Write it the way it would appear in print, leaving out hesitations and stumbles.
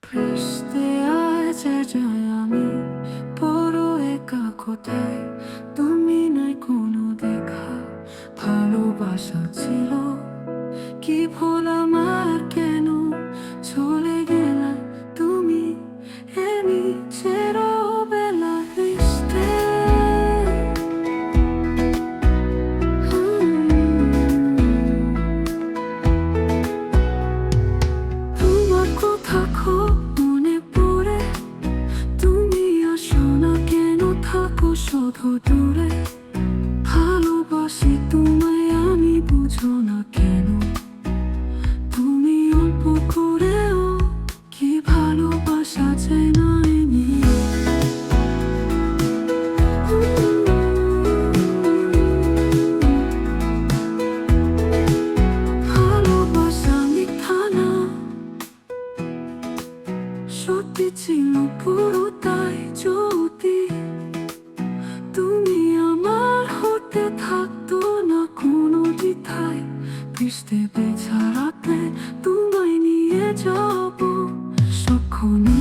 ভেস্তে আছে যায় আমি বড় একা কোথায়, তুমি নাই কোনো দেখা। ভালোবাসা ছিল কি ভুল আমার, কেন চলে গেলা তুমি এমনি ছেড়বেলা ভেস্তে। তোমার কথা খুব মনে পড়ে, তুমি আসো না কেন, থাকো শুধু দূরে। ভালোবাসি তোমায় আমি, বুঝো না কেন, তুমি অল্প করেও কি ভালোবাসা চাই না এমনি। ভালোবাসা মিথ্যা না, সত্যি ছিল পুরোটাই। যদি তুমি আমার হতে থাকতো না কোনো দ্বিধায়, বৃষ্টি বেছাড়াতে তোমায় নিয়ে যাবো সক্ষণে।